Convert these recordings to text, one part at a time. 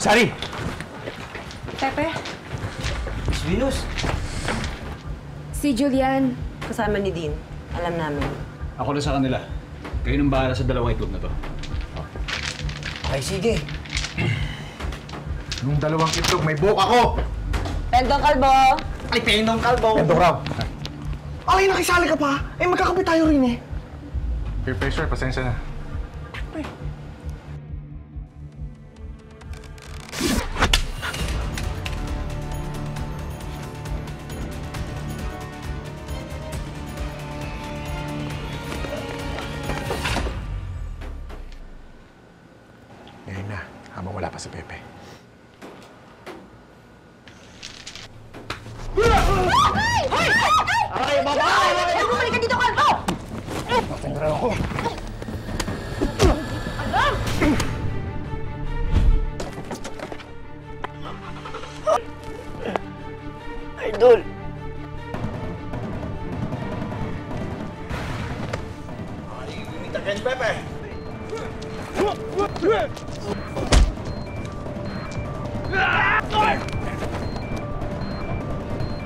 Sari! Pepe? Miss Venus! Si Julian. Kasama ni Dean. Alam namin. Ako na sa kanila. Kayo nang bahala sa dalawang itlog na to. Okay, sige. Nung dalawang itlog, may buhok ako! Pendong Kalbo! Ay, Pendong Kalbo! Pendong Raw! Ay, nakisali ka pa? Eh, magkakapit tayo rin eh. Peer pressure, pasensya na. Ngayon na, habang wala pa si Pepe. Ay, babae! Bumalik ka dito, Kalbo! Patay ako. Idol! Imita ka ni Pepe!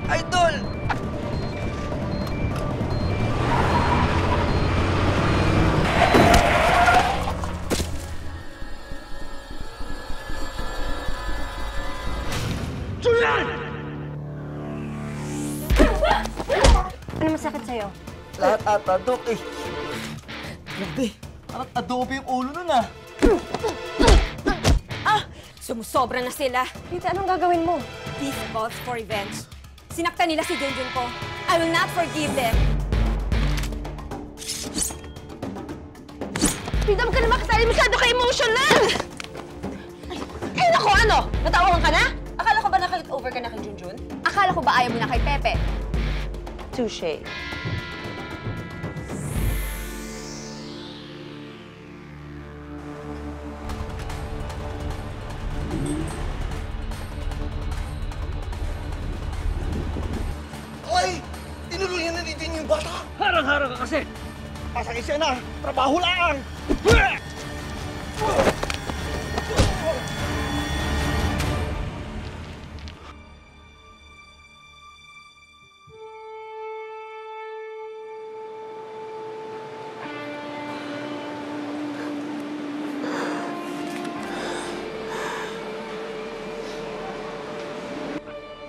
Idol! Ano masakit sa'yo? Lahat ata, Dok eh. Grabe, parang adobe yung ulo nun ah. Sumusobra na sila. Tita, anong gagawin mo? This calls for revenge. Sinaktan nila si Junjun ko. I will not forgive them. Tita, huwag ka na makasali. Masyado ka emotional! Eh, naku, ano? Natawagan ka na? Akala ko ba nakalik-over ka na kay Junjun? Akala ko ba ayaw mo na kay Pepe? Touché. Ay! Tinuluyan na ni Dean yung bata! Harang-harang ka kasi! Pasang isena! Trabaho lang!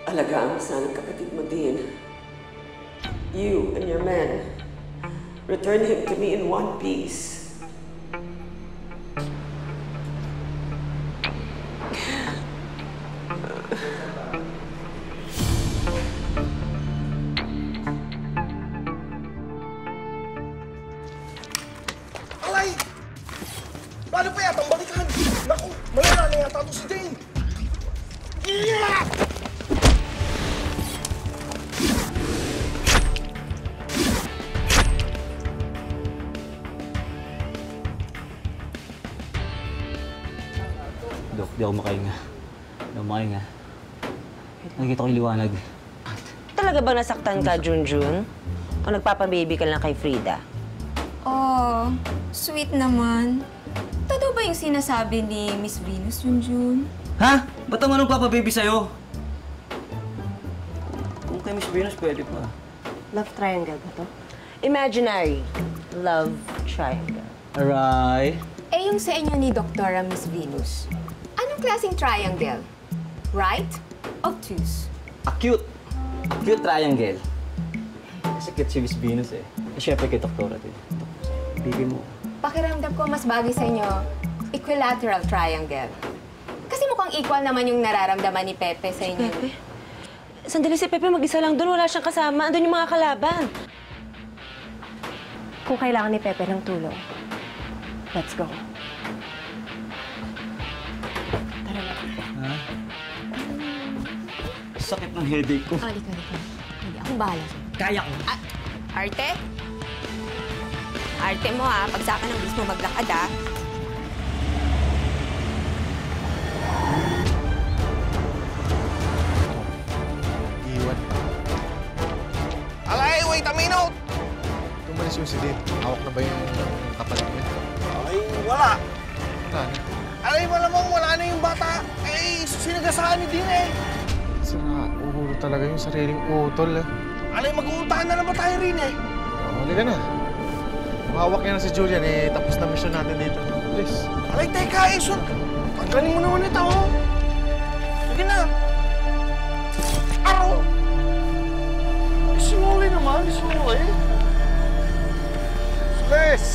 Alagaan mo sana ang kapatid mo din. You and your men. Return him to me in one piece. Alay! Paano pa yata ang balikan? Naku, malala na yata ito si Dane! Yeah! Dok, di ako makahinga. Di ako makahinga. Nakikita ko yung liwanag. Talaga ba nasaktan ka, Junjun? O nagpapababy ka lang kay Frida? Oh, sweet naman. Totoo ba yung sinasabi ni Miss Venus, Junjun? Ha? Ba't naman nagpapababy sa'yo? Kung kay Miss Venus, pwede pa. Love triangle ba to? Imaginary love triangle. Aray. Eh, yung sa inyo ni Doktora Miss Venus, anong klaseng triangle? Right? Obtuse? Acute. Acute triangle. Kasi cute si Miss Venus eh. Eh, syempre kay Doktora din. Baby mo. Pakiramdam ko mas bagay sa inyo, equilateral triangle. Kasi mukhang equal naman yung nararamdaman ni Pepe sa inyo. Pepe? Sandali si Pepe mag-isa lang doon. Wala siyang kasama. Andun yung mga kalaban. Kung kailangan ni Pepe ng tulong, let's go. Tara na. Ha? Sakit ng headache ko. Halika. Hindi, akong bahala sa'yo. Kaya ko. Arte? Arte mo ha, pag saka ng bilis mo maglakad ha. Iwan. Alay, wait a minute! Tumalis yung si Dean. Hawak na ba yung kapatid niya? Ay, wala. Wala na. Alay, malamang wala na yung bata. Eh, pinasahan ni Dean eh. Sira, ulo talaga yung sariling utol eh. Alay, mag-uutahan na naman tayo rin eh. Halika na. Mahawak niya na si Julian eh. Tapos na mission natin dito. Please. Alay, teka, Eson. Tanggalin mo naman ito, oh. Sige na. Aro! Isinuli naman, isinuli. Sules!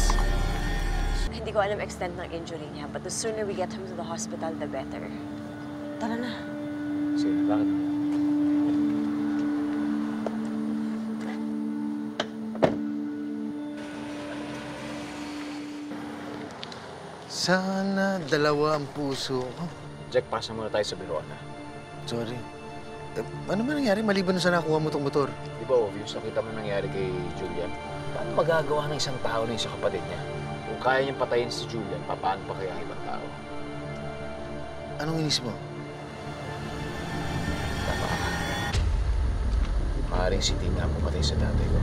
Hindi ko alam extent ng injury niya, but the sooner we get him to the hospital, the better. Tara na. Sige, bakit? Sana dalawa ang puso ko. Jack, pasa muna tayo sa biroan na. Sorry. Ano ba nangyari maliban sa nakuha mo tong motor? Di ba obvious nakita mo nangyari kay Julian? Paano magagawa ng isang tao na isang kapatid niya? Kung kaya niyang patayin si Julian, paano pa kaya ang ibang tao? Anong inis mo? Maaaring si Tina ang pumatay sa tatay ko.